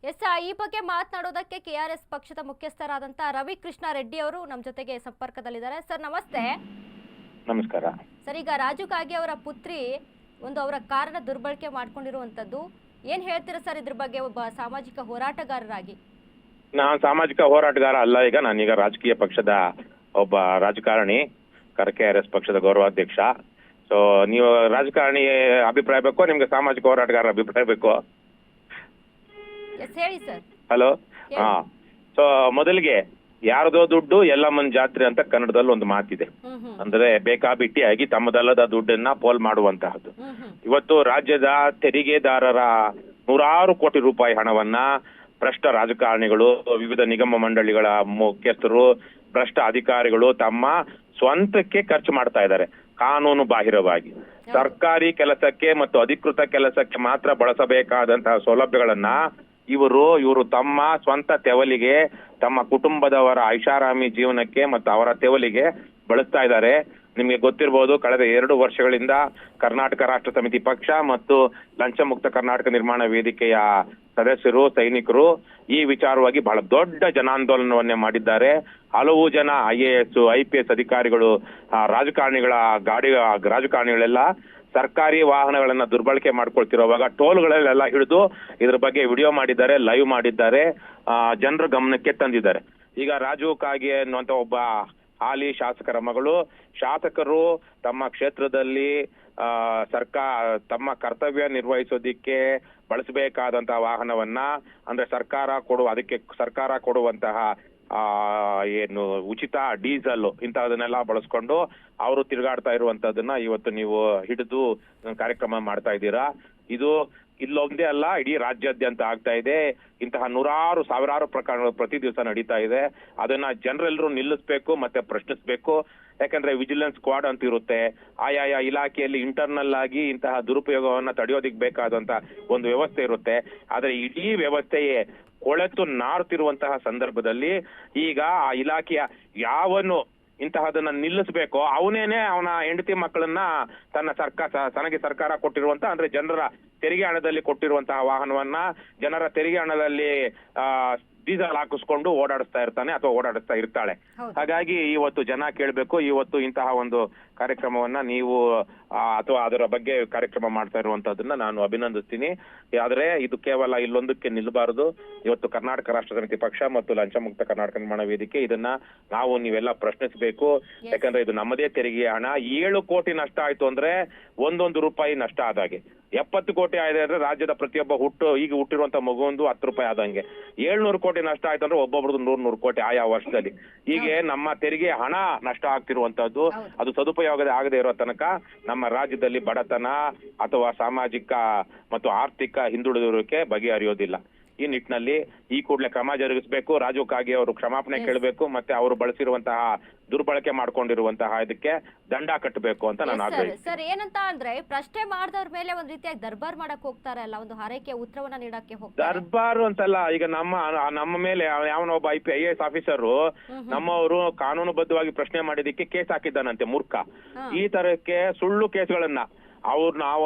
S ಈ ಬಗ್ಗೆ ಮಾತನಾಡೋದಕ್ಕೆ ಕೆಆರ್ಎಸ್ ಪಕ್ಷದ ಮುಖ್ಯಸ್ಥರಾದಂತ ರವಿ ಕೃಷ್ಣ ರೆಡ್ಡಿ ಅವರು ನಮ್ಮ ಜೊತೆಗೆ ಸಂಪರ್ಕದಲ್ಲಿದ್ದಾರೆ. ಸರ್ ನಮಸ್ತೆ. ನಮಸ್ಕಾರ ಸರ್, ಈಗ ರಾಜು ಕಾಗೆ ಅವರ ಪುತ್ರಿ ಅವರ ಕಾರಣ ದುರ್ಬಳಕೆ ಮಾಡ್ಕೊಂಡಿರುವಂತದ್ದು ಏನ್ ಹೇಳ್ತೀರಾ ಸರ್ ಇದ್ರ ಬಗ್ಗೆ ಒಬ್ಬ ಸಾಮಾಜಿಕ ಹೋರಾಟಗಾರರಾಗಿ? ನಾನು ಸಾಮಾಜಿಕ ಹೋರಾಟಗಾರ ಅಲ್ಲ, ನಾನೀಗ ರಾಜಕೀಯ ಪಕ್ಷದ ಒಬ್ಬ ರಾಜಕಾರಣಿ, KRS ಪಕ್ಷದ ಗೌರವಾಧ್ಯಕ್ಷ. ಸೊ ನೀವು ರಾಜಕಾರಣಿ ಅಭಿಪ್ರಾಯ ಬೇಕೋ ನಿಮ್ಗೆ ಸಾಮಾಜಿಕ ಹೋರಾಟಗಾರರ ಅಭಿಪ್ರಾಯ ಬೇಕೋ? ಹೇಳಿ ಸರ್. ಹಲೋ. ಹಾ, ಸೊ ಮೊದಲಿಗೆ ಯಾರದೋ ದುಡ್ಡು ಎಲ್ಲಮ್ಮನ ಜಾತ್ರೆ ಅಂತ ಕನ್ನಡದಲ್ಲಿ ಒಂದು ಮಾತಿದೆ. ಅಂದ್ರೆ ಬೇಕಾಬಿಟ್ಟಿಯಾಗಿ ತಮ್ಮದಲ್ಲದ ದುಡ್ಡನ್ನ ಪೋಲ್ ಮಾಡುವಂತಹದ್ದು. ಇವತ್ತು ರಾಜ್ಯದ ತೆರಿಗೆದಾರರ ನೂರಾರು ಕೋಟಿ ರೂಪಾಯಿ ಹಣವನ್ನ ಭ್ರಷ್ಟ ರಾಜಕಾರಣಿಗಳು, ವಿವಿಧ ನಿಗಮ ಮಂಡಳಿಗಳ ಮುಖ್ಯಸ್ಥರು, ಭ್ರಷ್ಟ ಅಧಿಕಾರಿಗಳು ತಮ್ಮ ಸ್ವಂತಕ್ಕೆ ಖರ್ಚು ಮಾಡ್ತಾ ಇದ್ದಾರೆ, ಕಾನೂನು ಬಾಹಿರವಾಗಿ. ಸರ್ಕಾರಿ ಕೆಲಸಕ್ಕೆ ಮತ್ತು ಅಧಿಕೃತ ಕೆಲಸಕ್ಕೆ ಮಾತ್ರ ಬಳಸಬೇಕಾದಂತಹ ಸೌಲಭ್ಯಗಳನ್ನ ಇವರು ತಮ್ಮ ಸ್ವಂತ ತೆವಲಿಗೆ, ತಮ್ಮ ಕುಟುಂಬದವರ ಐಷಾರಾಮಿ ಜೀವನಕ್ಕೆ ಮತ್ತು ಅವರ ತೆವಲಿಗೆ ಬಳಸ್ತಾ ಇದ್ದಾರೆ. ನಿಮಗೆ ಗೊತ್ತಿರಬಹುದು, ಕಳೆದ 2 ವರ್ಷಗಳಿಂದ ಕರ್ನಾಟಕ ರಾಷ್ಟ್ರ ಸಮಿತಿ ಪಕ್ಷ ಮತ್ತು ಲಂಚ ಮುಕ್ತ ಕರ್ನಾಟಕ ನಿರ್ಮಾಣ ವೇದಿಕೆಯ ಸದಸ್ಯರು, ಸೈನಿಕರು ಈ ವಿಚಾರವಾಗಿ ಬಹಳ ದೊಡ್ಡ ಜನಾಂದೋಲನವನ್ನೇ ಮಾಡಿದ್ದಾರೆ. ಹಲವು ಜನ IAS, IPS ಅಧಿಕಾರಿಗಳು, ರಾಜಕಾರಣಿಗಳೆಲ್ಲ ಸರ್ಕಾರಿ ವಾಹನಗಳನ್ನ ದುರ್ಬಳಕೆ ಮಾಡ್ಕೊಳ್ತಿರುವಾಗ ಟೋಲ್ಗಳಲ್ಲೆಲ್ಲ ಹಿಡಿದು ಇದ್ರ ಬಗ್ಗೆ ವಿಡಿಯೋ ಮಾಡಿದ್ದಾರೆ, ಲೈವ್ ಮಾಡಿದ್ದಾರೆ, ಜನರ ಗಮನಕ್ಕೆ ತಂದಿದ್ದಾರೆ. ಈಗ ರಾಜು ಕಾಗೆ ಅನ್ನುವಂತ ಒಬ್ಬ ಹಾಲಿ ಶಾಸಕರ ಮಗಳು, ಶಾಸಕರು ತಮ್ಮ ಕ್ಷೇತ್ರದಲ್ಲಿ ತಮ್ಮ ಕರ್ತವ್ಯ ನಿರ್ವಹಿಸೋದಿಕ್ಕೆ ಬಳಸಬೇಕಾದಂತಹ ವಾಹನವನ್ನ, ಅಂದ್ರೆ ಸರ್ಕಾರ ಕೊಡುವಂತಹ ಏನು ಉಚಿತ ಡೀಸೆಲ್ ಇಂತಹದನ್ನೆಲ್ಲ ಬಳಸ್ಕೊಂಡು ಅವರು ತಿರುಗಾಡ್ತಾ ಇರುವಂತದನ್ನ ಇವತ್ತು ನೀವು ಹಿಡಿದು ಕಾರ್ಯಕ್ರಮ ಮಾಡ್ತಾ ಇದ್ದೀರಾ. ಇದು ಇಲ್ಲೊಂದೇ ಅಲ್ಲ, ಇಡೀ ರಾಜ್ಯಾದ್ಯಂತ ಆಗ್ತಾ ಇದೆ. ಇಂತಹ ನೂರಾರು ಸಾವಿರಾರು ಪ್ರಕರಣಗಳು ಪ್ರತಿ ದಿವಸ ನಡೀತಾ ಇದೆ. ಅದನ್ನ ಜನರೆಲ್ಲರೂ ನಿಲ್ಲಿಸ್ಬೇಕು ಮತ್ತೆ ಪ್ರಶ್ನಿಸ್ಬೇಕು. ಯಾಕಂದ್ರೆ ವಿಜಿಲೆನ್ಸ್ ಸ್ಕ್ವಾಡ್ ಅಂತ ಇರುತ್ತೆ, ಆಯಾ ಇಲಾಖೆಯಲ್ಲಿ ಇಂಟರ್ನಲ್ ಆಗಿ ಇಂತಹ ದುರುಪಯೋಗವನ್ನ ತಡೆಯೋದಿಕ್ ಬೇಕಾದಂತ ಒಂದು ವ್ಯವಸ್ಥೆ ಇರುತ್ತೆ. ಆದ್ರೆ ಇಡೀ ವ್ಯವಸ್ಥೆಯೇ ಕೊಳೆತು ನಾರುತ್ತಿರುವಂತಹ ಸಂದರ್ಭದಲ್ಲಿ ಈಗ ಆ ಇಲಾಖೆಯ ಯಾವನು ಇಂತಹದನ್ನ ನಿಲ್ಲಿಸಬೇಕೋ ಅವನೇನೆ ಅವನ ಹೆಂಡತಿ ಮಕ್ಕಳನ್ನ ತನಗೆ ಸರ್ಕಾರ ಕೊಟ್ಟಿರುವಂತ, ಅಂದ್ರೆ ಜನರ ತೆರಿಗೆ ಹಣದಲ್ಲಿ ಕೊಟ್ಟಿರುವಂತಹ ವಾಹನವನ್ನ ಜನರ ತೆರಿಗೆ ಹಣದಲ್ಲಿ ಡೀಸೆಲ್ ಹಾಕಿಸ್ಕೊಂಡು ಓಡಾಡಿಸ್ತಾ ಇರ್ತಾನೆ ಅಥವಾ ಓಡಾಡಿಸ್ತಾ ಇರ್ತಾಳೆ. ಹಾಗಾಗಿ ಇವತ್ತು ಜನ ಕೇಳಬೇಕು, ಇವತ್ತು ಇಂತಹ ಒಂದು ಕಾರ್ಯಕ್ರಮವನ್ನ ನೀವು ಅಥವಾ ಅದರ ಬಗ್ಗೆ ಕಾರ್ಯಕ್ರಮ ಮಾಡ್ತಾ ಇರುವಂತದನ್ನ ನಾನು ಅಭಿನಂದಿಸ್ತೀನಿ. ಆದ್ರೆ ಇದು ಕೇವಲ ಇಲ್ಲೊಂದಕ್ಕೆ ನಿಲ್ಲಬಾರದು. ಇವತ್ತು ಕರ್ನಾಟಕ ರಾಷ್ಟ್ರ ಸಮಿತಿ ಪಕ್ಷ ಮತ್ತು ಲಂಚ ಮುಕ್ತ ಕರ್ನಾಟಕ ನಿರ್ಮಾಣ ವೇದಿಕೆ ಇದನ್ನ ನೀವೆಲ್ಲ ಪ್ರಶ್ನಿಸಬೇಕು. ಯಾಕಂದ್ರೆ ಇದು ನಮ್ಮದೇ ತೆರಿಗೆ ಹಣ. 7 ಕೋಟಿ ನಷ್ಟ ಆಯ್ತು ಅಂದ್ರೆ ಒಂದೊಂದು ರೂಪಾಯಿ ನಷ್ಟ ಆದಾಗೆ. 70 ಕೋಟಿ ಆಗಿದೆ ಅಂದ್ರೆ ರಾಜ್ಯದ ಪ್ರತಿಯೊಬ್ಬ ಈಗ ಹುಟ್ಟಿರುವಂತ ಮಗುವೊಂದು 10 ರೂಪಾಯಿ ಆದಂಗೆ. 700 ಕೋಟಿ ನಷ್ಟ ಆಯ್ತು ಅಂದ್ರೆ ಒಬ್ಬೊಬ್ರದ್ದು 100 ಕೋಟಿ ಆಯಾ ವರ್ಷದಲ್ಲಿ. ಹೀಗೆ ನಮ್ಮ ತೆರಿಗೆ ಹಣ ನಷ್ಟ ಆಗ್ತಿರುವಂತದ್ದು, ಅದು ಸದುಪಯೋಗ ಆಗದೆ ಇರೋ ತನಕ ನಮ್ಮ ರಾಜ್ಯದಲ್ಲಿ ಬಡತನ ಅಥವಾ ಸಾಮಾಜಿಕ ಮತ್ತು ಆರ್ಥಿಕ ಹಿಂದುಳಿದಿರೋಕೆ ಬಗೆಹರಿಯೋದಿಲ್ಲ. ಈ ನಿಟ್ಟಿನಲ್ಲಿ ಈ ಕೂಡಲೇ ಕ್ರಮ ಜರುಗಿಸಬೇಕು. ರಾಜು ಕಾಗೆ ಅವರು ಕ್ಷಮಾಪಣೆ ಕೇಳಬೇಕು, ಮತ್ತೆ ಅವರು ಬಳಸಿರುವಂತಹ ದುರ್ಬಳಕೆ ಮಾಡ್ಕೊಂಡಿರುವಂತಹ ಇದಕ್ಕೆ ದಂಡ ಕಟ್ಟಬೇಕು ಅಂತ ನಾನು ಆಗ್ರಹಿಸ್ತೀನಿ. ಸರ್, ಏನಂತ ಅಂದ್ರೆ ಪ್ರಶ್ನೆ ಮಾಡಿದವ್ರ ಮೇಲೆ ಒಂದ್ ರೀತಿಯಾಗಿ ದರ್ಬಾರ್ ಮಾಡಕ್ ಹೋಗ್ತಾರೆ ಅಲ್ಲ, ಒಂದು ಹರಕೆ ಉತ್ತರವನ್ನ ನೀಡಕ್ಕೆ ಹೋಗ್ತಾರೆ. ದರ್ಬಾರ್ ಅಂತಲ್ಲ, ಈಗ ನಮ್ಮ ಮೇಲೆ ಯಾವನೋ ಒಬ್ಬ IAS ಆಫೀಸರು ನಮ್ಮವರು ಕಾನೂನುಬದ್ಧವಾಗಿ ಪ್ರಶ್ನೆ ಮಾಡಿದಕ್ಕೆ ಕೇಸ್ ಹಾಕಿದ್ದಾನಂತೆ, ಮೂರ್ಖ. ಈ ತರಕ್ಕೆ ಸುಳ್ಳು ಕೇಸ್ಗಳನ್ನ ನಾವು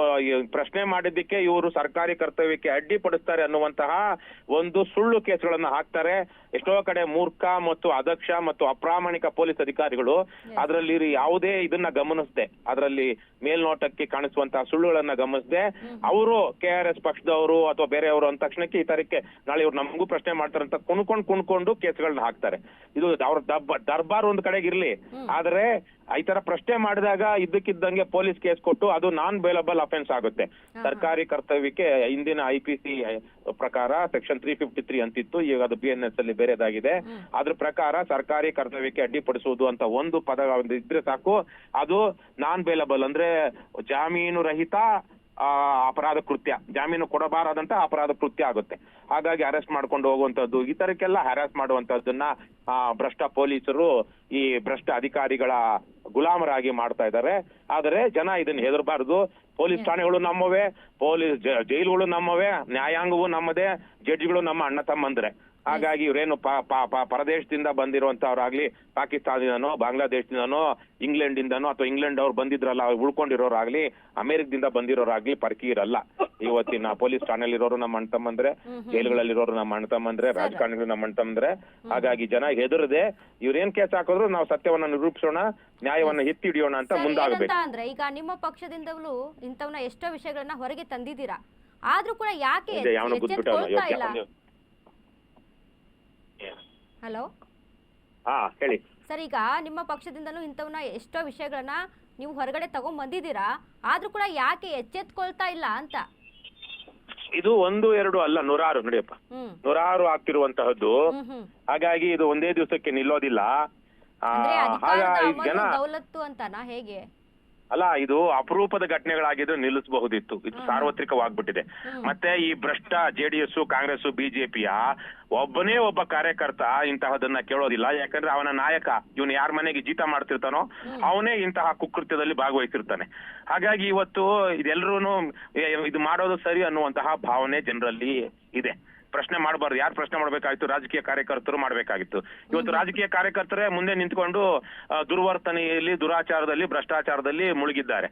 ಪ್ರಶ್ನೆ ಮಾಡಿದ್ದಕ್ಕೆ ಇವರು ಸರ್ಕಾರಿ ಕರ್ತವ್ಯಕ್ಕೆ ಅಡ್ಡಿಪಡಿಸ್ತಾರೆ ಅನ್ನುವಂತಹ ಒಂದು ಸುಳ್ಳು ಕೇಸ್ಗಳನ್ನ ಹಾಕ್ತಾರೆ. ಎಷ್ಟೋ ಕಡೆ ಮೂರ್ಖ ಮತ್ತು ಅದಕ್ಷ ಮತ್ತು ಅಪ್ರಾಮಾಣಿಕ ಪೊಲೀಸ್ ಅಧಿಕಾರಿಗಳು ಅದರಲ್ಲಿ ಯಾವುದೇ ಇದನ್ನ ಗಮನಿಸದೆ, ಅದರಲ್ಲಿ ಮೇಲ್ನೋಟಕ್ಕೆ ಕಾಣಿಸುವಂತಹ ಸುಳ್ಳುಗಳನ್ನ ಗಮನಿಸದೆ ಅವರು KRS ಪಕ್ಷದವರು ಅಥವಾ ಬೇರೆಯವರು ಅಂದ ತಕ್ಷಣಕ್ಕೆ ಈ ತರಕ್ಕೆ ನಾಳೆ ಇವ್ರು ನಮಗೂ ಪ್ರಶ್ನೆ ಮಾಡ್ತಾರೆ ಅಂತ ಕುಣ್ಕೊಂಡು ಕೇಸ್ಗಳನ್ನ ಹಾಕ್ತಾರೆ. ಇದು ಅವ್ರ ದರ್ಬಾರ್ ಒಂದು ಕಡೆಗೆ ಇರ್ಲಿ, ಆದ್ರೆ ಈ ತರ ಪ್ರಶ್ನೆ ಮಾಡಿದಾಗ ಇದ್ದಕ್ಕಿದ್ದಂಗೆ ಪೊಲೀಸ್ ಕೇಸ್ ಕೊಟ್ಟು ಅದು ನಾನ್ ಬೇಲಬಲ್ ಅಫೆನ್ಸ್ ಆಗುತ್ತೆ. ಸರ್ಕಾರಿ ಕರ್ತವ್ಯಕ್ಕೆ ಹಿಂದಿನ IPC ಪ್ರಕಾರ ಸೆಕ್ಷನ್ 353 ಅಂತಿತ್ತು, ಈಗ ಅದು BNS ಅಲ್ಲಿ ಬೇರೆದಾಗಿದೆ. ಅದ್ರ ಪ್ರಕಾರ ಸರ್ಕಾರಿ ಕರ್ತವ್ಯಕ್ಕೆ ಅಡ್ಡಿಪಡಿಸುವುದು ಅಂತ ಒಂದು ಪದ ಇದ್ರೆ ಸಾಕು, ಅದು ನಾನ್ ಬೇಲಬಲ್ ಅಂದ್ರೆ ಜಾಮೀನು ರಹಿತ ಅಪರಾಧ ಕೃತ್ಯ, ಜಾಮೀನು ಕೊಡಬಾರದಂತ ಅಪರಾಧ ಕೃತ್ಯ ಆಗುತ್ತೆ. ಹಾಗಾಗಿ ಅರೆಸ್ಟ್ ಮಾಡ್ಕೊಂಡು ಹೋಗುವಂತದ್ದು, ಈ ತರಕ್ಕೆಲ್ಲ ಹ್ಯಾರಾಸ್ ಮಾಡುವಂತದ್ದನ್ನ ಭ್ರಷ್ಟ ಪೊಲೀಸರು ಈ ಭ್ರಷ್ಟ ಅಧಿಕಾರಿಗಳ ಗುಲಾಮರಾಗಿ ಮಾಡ್ತಾ ಇದ್ದಾರೆ. ಆದರೆ ಜನ ಇದನ್ನ ಹೆದರಬಾರದು. ಪೊಲೀಸ್ ಠಾಣೆಗಳು ನಮ್ಮವೇ, ಪೊಲೀಸ್ ಜೈಲುಗಳು ನಮ್ಮವೇ, ನ್ಯಾಯಾಂಗವೂ ನಮ್ಮದೇ, ಜಡ್ಜ್ಗಳು ನಮ್ಮ ಅಣ್ಣ ತಮ್ಮಂದ್ರೆ. ಹಾಗಾಗಿ ಇವರೇನು ಪರದೇಶದಿಂದ ಬಂದಿರುವಂತವ್ರಾಗ್ಲಿ, ಪಾಕಿಸ್ತಾನದಿಂದನೋ ಬಾಂಗ್ಲಾದೇಶದಿಂದನೋ ಇಂಗ್ಲೆಂಡ್ ಇಂದನೋ ಅಥವಾ ಇಂಗ್ಲೆಂಡ್ ಅವ್ರು ಬಂದಿದ್ರಲ್ಲ ಉಳ್ಕೊಂಡಿರೋರಾಗ್ಲಿ, ಅಮೆರಿಕದಿಂದ ಬಂದಿರೋರಾಗ್ಲಿ ಪರಕೀಯರಲ್ಲ. ಇವತ್ತಿನ ಪೊಲೀಸ್ ಠಾಣೆಯಲ್ಲಿರೋರು ನಮ್ಮ ಅಣ್ಣ ತಮ್ಮಂದ್ರೆ, ಜೈಲುಗಳಲ್ಲಿರೋರು ನಮ್ಮ ಅಣ್ಣ ತಮ್ಮಂದ್ರೆ, ರಾಜಕಾರಣಿಗಳು ನಮ್ಮ ಅಣ್ಣ ತಮ್ಮಂದ್ರೆ. ಹಾಗಾಗಿ ಜನ ಹೆದರದೆ ಇವ್ರೇನ್ ಕೇಸ್ ಹಾಕಿದ್ರು ನಾವು ಸತ್ಯವನ್ನ ನಿರೂಪಿಸೋಣ, ನ್ಯಾಯವನ್ನ ಎತ್ತಿ ಹಿಡಿಯೋಣ ಅಂತ ಮುಂದಾಗಬೇಕು. ಅಂದ್ರೆ ಈಗ ನಿಮ್ಮ ಪಕ್ಷದಿಂದಲೂ ಇಂಥವನ್ನ ಎಷ್ಟೋ ವಿಷಯಗಳನ್ನ ಹೊರಗೆ ತಂದಿದ್ದೀರಾ, ಆದ್ರೂ ಕೂಡ ಯಾಕೆ ಎಚ್ಚೆತ್ತುಕೊಳ್ತಾ ಇಲ್ಲ? ಹಲೋ ಹಾ ಹೇಳಿ ಸರ್, ಈಗ ನಿಮ್ಮ ಪಕ್ಷದಿಂದಲೂ ಇಂಥವನ್ನ ಎಷ್ಟೋ ವಿಷಯಗಳನ್ನ ನೀವು ಹೊರಗಡೆ ತಗೊಂಡ್ ಬಂದಿದ್ದೀರಾ, ಆದ್ರೂ ಕೂಡ ಯಾಕೆ ಎಚ್ಚೆತ್ಕೊಳ್ತಾ ಇಲ್ಲ ಅಂತ. ಇದು 1, 2 ಅಲ್ಲ, ನೂರಾರು ನಡೆಯಪ್ಪ, ನೂರಾರು ಆಗ್ತಿರುವಂತಹದ್ದು. ಹಾಗಾಗಿ ಇದು ಒಂದೇ ದಿವಸಕ್ಕೆ ನಿಲ್ಲೋದಿಲ್ಲ. ಹಾಗಾಗಿ ದೌಲತ್ತು ಅಂತನಾ ಹೇಗೆ? ಅಲ್ಲ, ಇದು ಅಪರೂಪದ ಘಟನೆಗಳಾಗಿದ್ದು ನಿಲ್ಲಿಸಬಹುದಿತ್ತು. ಇದು ಸಾರ್ವತ್ರಿಕವಾಗ್ಬಿಟ್ಟಿದೆ. ಮತ್ತೆ ಈ ಭ್ರಷ್ಟ JDS, ಕಾಂಗ್ರೆಸ್, ಬಿಜೆಪಿಯ ಒಬ್ಬನೇ ಒಬ್ಬ ಕಾರ್ಯಕರ್ತ ಇಂತಹದನ್ನ ಕೇಳೋದಿಲ್ಲ. ಯಾಕಂದ್ರೆ ಅವನ ನಾಯಕ ಇವನು ಯಾರ ಮನೆಗೆ ಜೀತ ಮಾಡ್ತಿರ್ತಾನೋ ಅವನೇ ಇಂತಹ ಕುಕೃತ್ಯದಲ್ಲಿ ಭಾಗವಹಿಸಿರ್ತಾನೆ. ಹಾಗಾಗಿ ಇವತ್ತು ಇದೆಲ್ಲರೂ ಇದು ಮಾಡೋದು ಸರಿ ಅನ್ನುವಂತಹ ಭಾವನೆ ಜನರಲ್ಲಿ ಇದೆ. ಪ್ರಶ್ನೆ ಮಾಡಬಾರ್ದು. ಯಾರು ಪ್ರಶ್ನೆ ಮಾಡ್ಬೇಕಾಗಿತ್ತು? ರಾಜಕೀಯ ಕಾರ್ಯಕರ್ತರು ಮಾಡ್ಬೇಕಾಗಿತ್ತು. ಇವತ್ತು ರಾಜಕೀಯ ಕಾರ್ಯಕರ್ತರೇ ಮುಂದೆ ನಿಂತ್ಕೊಂಡು ದುರ್ವರ್ತನೆಯಲ್ಲಿ, ದುರಾಚಾರದಲ್ಲಿ, ಭ್ರಷ್ಟಾಚಾರದಲ್ಲಿ ಮುಳುಗಿದ್ದಾರೆ.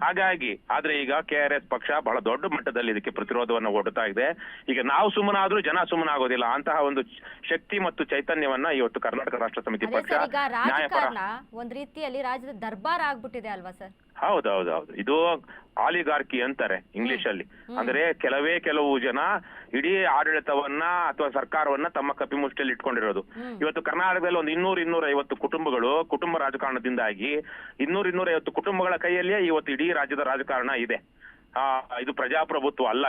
ಹಾಗಾಗಿ ಆದ್ರೆ ಈಗ KRS ಪಕ್ಷ ಬಹಳ ದೊಡ್ಡ ಮಟ್ಟದಲ್ಲಿ ಇದಕ್ಕೆ ಪ್ರತಿರೋಧವನ್ನ ಒಡ್ತಾ ಇದೆ. ಈಗ ನಾವು ಸುಮ್ಮನಾದ್ರೂ ಜನ ಸುಮ್ಮನಾಗೋದಿಲ್ಲ. ಅಂತಹ ಒಂದು ಶಕ್ತಿ ಮತ್ತು ಚೈತನ್ಯವನ್ನ ಇವತ್ತು ಕರ್ನಾಟಕ ರಾಷ್ಟ್ರ ಸಮಿತಿ ಪಕ್ಷ ಒಂದ್ ರೀತಿಯಲ್ಲಿ ರಾಜ್ಯದ ದರ್ಬಾರ್ ಆಗ್ಬಿಟ್ಟಿದೆ ಅಲ್ವಾ ಸರ್? ಹೌದೌದೌದು. ಇದು ಆಲಿಗಾರ್ಕಿ ಅಂತಾರೆ ಇಂಗ್ಲಿಷ್ ಅಲ್ಲಿ. ಅಂದ್ರೆ ಕೆಲವು ಜನ ಇಡೀ ಆಡಳಿತವನ್ನ ಅಥವಾ ಸರ್ಕಾರವನ್ನ ತಮ್ಮ ಕಪಿಮುಷ್ಟಿಯಲ್ಲಿ ಇಟ್ಕೊಂಡಿರೋದು. ಇವತ್ತು ಕರ್ನಾಟಕದಲ್ಲಿ ಒಂದು 200-250 ಕುಟುಂಬಗಳು, ಕುಟುಂಬ ರಾಜಕಾರಣದಿಂದಾಗಿ 200-250 ಕುಟುಂಬಗಳ ಕೈಯಲ್ಲಿಯೇ ಇವತ್ತು ಇಡೀ ರಾಜ್ಯದ ರಾಜಕಾರಣ ಇದೆ. ಇದು ಪ್ರಜಾಪ್ರಭುತ್ವ ಅಲ್ಲ.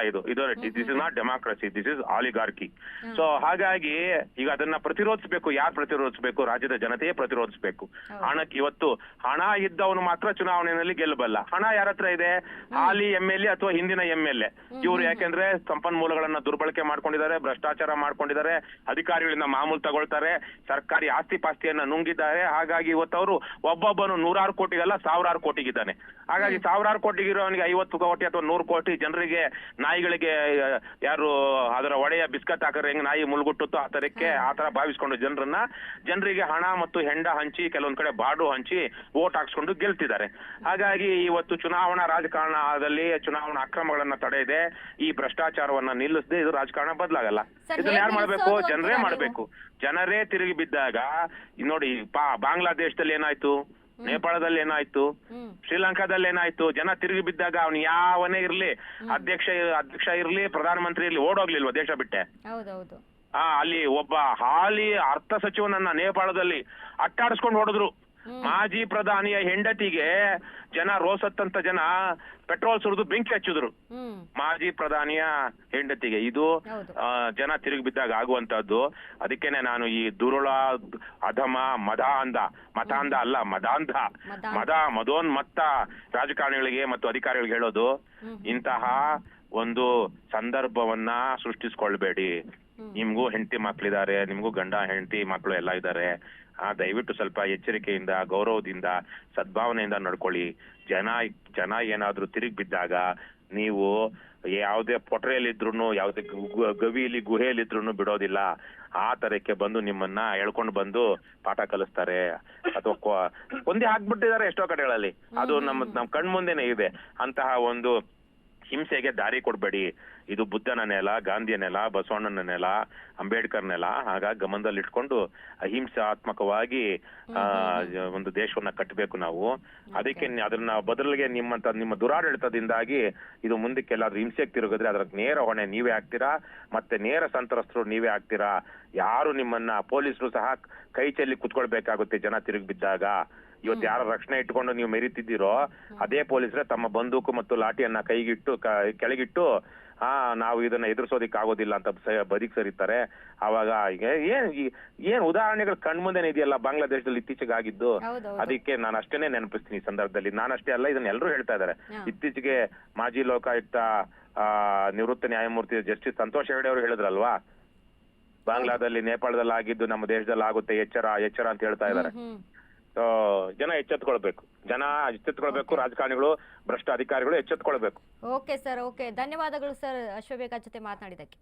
This is not democracy, this is oligarchy. So ಹಾಗಾಗಿ ಈಗ ಅದನ್ನ ಪ್ರತಿರೋಧಿಸಬೇಕು. ಯಾರು ಪ್ರತಿರೋಧಿಸಬೇಕು? ರಾಜ್ಯದ ಜನತೆಯೇ ಪ್ರತಿರೋಧಿಸಬೇಕು. ಹಣಕ್ಕೆ ಇವತ್ತು ಹಣ ಇದ್ದವನು ಮಾತ್ರ ಚುನಾವಣೆಯಲ್ಲಿ ಗೆಲ್ಲಬಲ್ಲ. ಹಣ ಯಾರ ಹತ್ರ ಇದೆ? ಹಾಲಿ MLA ಅಥವಾ ಹಿಂದಿನ MLA ಇವರು. ಯಾಕೆಂದ್ರೆ ಸಂಪನ್ಮೂಲಗಳನ್ನ ದುರ್ಬಳಕೆ ಮಾಡ್ಕೊಂಡಿದ್ದಾರೆ, ಭ್ರಷ್ಟಾಚಾರ ಮಾಡ್ಕೊಂಡಿದ್ದಾರೆ, ಅಧಿಕಾರಿಗಳಿಂದ ಮಾಮೂಲು ತಗೊಳ್ತಾರೆ, ಸರ್ಕಾರಿ ಆಸ್ತಿ ಪಾಸ್ತಿಯನ್ನ ನುಂಗಿದ್ದಾರೆ. ಹಾಗಾಗಿ ಇವತ್ತು ಅವರು ಒಬ್ಬೊಬ್ಬನು 100 ಕೋಟಿಗಲ್ಲ 1000 ಕೋಟಿಗಿದ್ದಾನೆ. ಹಾಗಾಗಿ 1000 ಕೋಟಿಗಿರೋವನಿಗೆ 50 ಕೋಟಿ ಅಥವಾ 100 ಕೋಟಿ ಜನರಿಗೆ, ನಾಯಿಗಳಿಗೆ ಯಾರು ಅದರ ಒಡೆಯ ಬಿಸ್ಕತ್ ಹಾಕಿದ್ರೆ ಹೆಂಗ್ ನಾಯಿ ಮುಳುಗುಟ್ಟುತ್ತೋ ಆ ತರ ಭಾವಿಸ್ಕೊಂಡು ಜನರಿಗೆ ಹಣ ಮತ್ತು ಹೆಂಡ ಹಂಚಿ, ಕೆಲವೊಂದ್ ಕಡೆ ಬಾಡು ಹಂಚಿ ವೋಟ್ ಹಾಕ್ಸ್ಕೊಂಡು ಗೆಲ್ತಿದ್ದಾರೆ. ಹಾಗಾಗಿ ಇವತ್ತು ಚುನಾವಣಾ ರಾಜಕಾರಣದಲ್ಲಿ ಚುನಾವಣಾ ಅಕ್ರಮಗಳನ್ನ ತಡೆಯದೆ, ಈ ಭ್ರಷ್ಟಾಚಾರವನ್ನ ನಿಲ್ಲಿಸದೆ ಇದು ರಾಜಕಾರಣ ಬದಲಾಗಲ್ಲ. ಇದನ್ನ ಯಾರು ಮಾಡ್ಬೇಕು? ಜನರೇ ಮಾಡ್ಬೇಕು. ಜನರೇ ತಿರುಗಿ ಬಿದ್ದಾಗ ನೋಡಿ, ಬಾಂಗ್ಲಾದೇಶದಲ್ಲಿ ಏನಾಯ್ತು, ನೇಪಾಳದಲ್ಲಿ ಏನಾಯ್ತು, ಶ್ರೀಲಂಕಾದಲ್ಲಿ ಏನಾಯ್ತು, ಜನ ತಿರುಗಿ ಬಿದ್ದಾಗ ಅವನು ಯಾವನೇ ಇರ್ಲಿ, ಅಧ್ಯಕ್ಷ ಇರ್ಲಿ, ಪ್ರಧಾನಮಂತ್ರಿ ಇರ್ಲಿ, ಓಡೋಗ್ಲಿಲ್ವಾ ದೇಶ ಬಿಟ್ಟೆ? ಅಲ್ಲಿ ಒಬ್ಬ ಹಾಲಿ ಅರ್ಥ ಸಚಿವನನ್ನ ನೇಪಾಳದಲ್ಲಿ ಅಟ್ಟಾಡಿಸ್ಕೊಂಡು ಹೊಡೆದ್ರು. ಮಾಜಿ ಪ್ರಧಾನಿಯ ಹೆಂಡತಿಗೆ ಜನ ರೋಸತ್ತಂತ ಜನ ಪೆಟ್ರೋಲ್ ಸುರಿದು ಬೆಂಕಿ ಹಚ್ಚಿದ್ರು ಮಾಜಿ ಪ್ರಧಾನಿಯ ಹೆಂಡತಿಗೆ. ಇದು ಜನ ತಿರುಗಿ ಬಿದ್ದಾಗ ಆಗುವಂತಹದ್ದು. ಅದಕ್ಕೇನೆ ನಾನು ಈ ದುರುಳ ಅಧಮ ಮತಾಂಧ ಅಲ್ಲ ಮದೋನ್ಮತ್ತ ರಾಜಕಾರಣಿಗಳಿಗೆ ಮತ್ತು ಅಧಿಕಾರಿಗಳಿಗೆ ಹೇಳೋದು, ಇಂತಹ ಒಂದು ಸಂದರ್ಭವನ್ನ ಸೃಷ್ಟಿಸ್ಕೊಳ್ಬೇಡಿ. ನಿಮ್ಗೂ ಹೆಂಡತಿ ಮಕ್ಳಿದ್ದಾರೆ, ನಿಮ್ಗೂ ಗಂಡ ಹೆಂಡತಿ ಮಕ್ಕಳು ಎಲ್ಲ ಇದ್ದಾರೆ. ದಯವಿಟ್ಟು ಸ್ವಲ್ಪ ಎಚ್ಚರಿಕೆಯಿಂದ, ಗೌರವದಿಂದ, ಸದ್ಭಾವನೆಯಿಂದ ನಡ್ಕೊಳ್ಳಿ. ಜನ ಏನಾದ್ರೂ ತಿರುಗಿ ಬಿದ್ದಾಗ ನೀವು ಯಾವುದೇ ಪೊಟ್ರೆಯಲ್ಲಿದ್ರು, ಯಾವುದೇ ಗವಿಯಲ್ಲಿ ಗುಹೆಯಲ್ಲಿದ್ರು ಬಿಡೋದಿಲ್ಲ. ಆ ತರಕ್ಕೆ ಬಂದು ನಿಮ್ಮನ್ನ ಎಳ್ಕೊಂಡು ಬಂದು ಪಾಠ ಕಲಿಸ್ತಾರೆ ಅಥವಾ ಕೊಂದೇ ಹಾಕ್ಬಿಟ್ಟಿದ್ದಾರೆ ಎಷ್ಟೋ ಕಡೆಗಳಲ್ಲಿ. ಅದು ನಮ್ಮ ಕಣ್ಮುಂದೆನೆ ಇದೆ. ಅಂತಹ ಒಂದು ಹಿಂಸೆಗೆ ದಾರಿ ಕೊಡ್ಬೇಡಿ. ಇದು ಬುದ್ಧನ ನೆಲ, ಗಾಂಧಿಯ ನೆಲ, ಬಸವಣ್ಣನ ನೆಲ, ಅಂಬೇಡ್ಕರ್ ನೆಲ. ಹಾಗಾಗಿ ಗಮನದಲ್ಲಿಟ್ಕೊಂಡು ಅಹಿಂಸಾತ್ಮಕವಾಗಿ ಒಂದು ದೇಶವನ್ನ ಕಟ್ಟಬೇಕು ನಾವು. ಅದಕ್ಕೆ ಅದನ್ನ ಬದಲಿಗೆ ನಿಮ್ಮ ದುರಾಡಳಿತದಿಂದಾಗಿ ಇದು ಮುಂದಕ್ಕೆಲ್ಲಾದ್ರೂ ಹಿಂಸೆಗೆ ತಿರುಗಿದ್ರೆ ಅದರ ನೇರ ಹೊಣೆ ನೀವೇ ಆಗ್ತೀರಾ, ಮತ್ತೆ ನೇರ ಸಂತ್ರಸ್ತರು ನೀವೇ ಆಗ್ತೀರಾ. ಯಾರು ನಿಮ್ಮನ್ನ ಪೊಲೀಸರು ಸಹ ಕೈ ಚೆಲ್ಲಿ ಕುತ್ಕೊಳ್ಬೇಕಾಗುತ್ತೆ ಜನ ತಿರುಗಿ ಬಿದ್ದಾಗ. ಇವತ್ತು ಯಾರ ರಕ್ಷಣೆ ಇಟ್ಕೊಂಡು ನೀವು ಮೆರೀತಿದ್ದೀರೋ ಅದೇ ಪೊಲೀಸರೇ ತಮ್ಮ ಬಂದೂಕು ಮತ್ತು ಲಾಠಿಯನ್ನ ಕೆಳಗಿಟ್ಟು ನಾವು ಇದನ್ನ ಎದುರಿಸೋದಿಕ್ ಆಗೋದಿಲ್ಲ ಅಂತ ಬದಿಕ್ ಸರಿತಾರೆ. ಅವಾಗ ಏನ್ ಉದಾಹರಣೆಗಳು ಕಣ್ಮುಂದೆನೆ ಇದೆಯಲ್ಲ ಬಾಂಗ್ಲಾದೇಶದಲ್ಲಿ ಇತ್ತೀಚೆಗೆ ಆಗಿದ್ದು. ಅದಕ್ಕೆ ನಾನು ಅಷ್ಟೇನೆ ನೆನಪಿಸ್ತೀನಿ ಈ ಸಂದರ್ಭದಲ್ಲಿ. ನಾನಷ್ಟೇ ಅಲ್ಲ, ಇದನ್ನ ಎಲ್ಲರೂ ಹೇಳ್ತಾ ಇದ್ದಾರೆ. ಇತ್ತೀಚೆಗೆ ಮಾಜಿ ಲೋಕಾಯುಕ್ತ ನಿವೃತ್ತ ನ್ಯಾಯಮೂರ್ತಿ ಜಸ್ಟಿಸ್ ಸಂತೋಷ್ ಹೆಗಡೆ ಅವರು ಹೇಳಿದ್ರಲ್ವಾ, ಬಾಂಗ್ಲಾದಲ್ಲಿ, ನೇಪಾಳದಲ್ಲಿ ಆಗಿದ್ದು ನಮ್ಮ ದೇಶದಲ್ಲಿ ಆಗುತ್ತೆ, ಎಚ್ಚರ ಅಂತ ಹೇಳ್ತಾ ಇದ್ದಾರೆ. ಜನ ಎಚ್ಚೆತ್ಕೊಳ್ಬೇಕು, ರಾಜಕಾರಣಿಗಳು, ಭ್ರಷ್ಟ ಅಧಿಕಾರಿಗಳು ಎಚ್ಚೆತ್ಕೊಳ್ಬೇಕು. ಓಕೆ ಸರ್, ಓಕೆ, ಧನ್ಯವಾದಗಳು ಸರ್ ಅಶ್ವಬೇಕ ಜೊತೆ ಮಾತನಾಡಿದಕ್ಕೆ.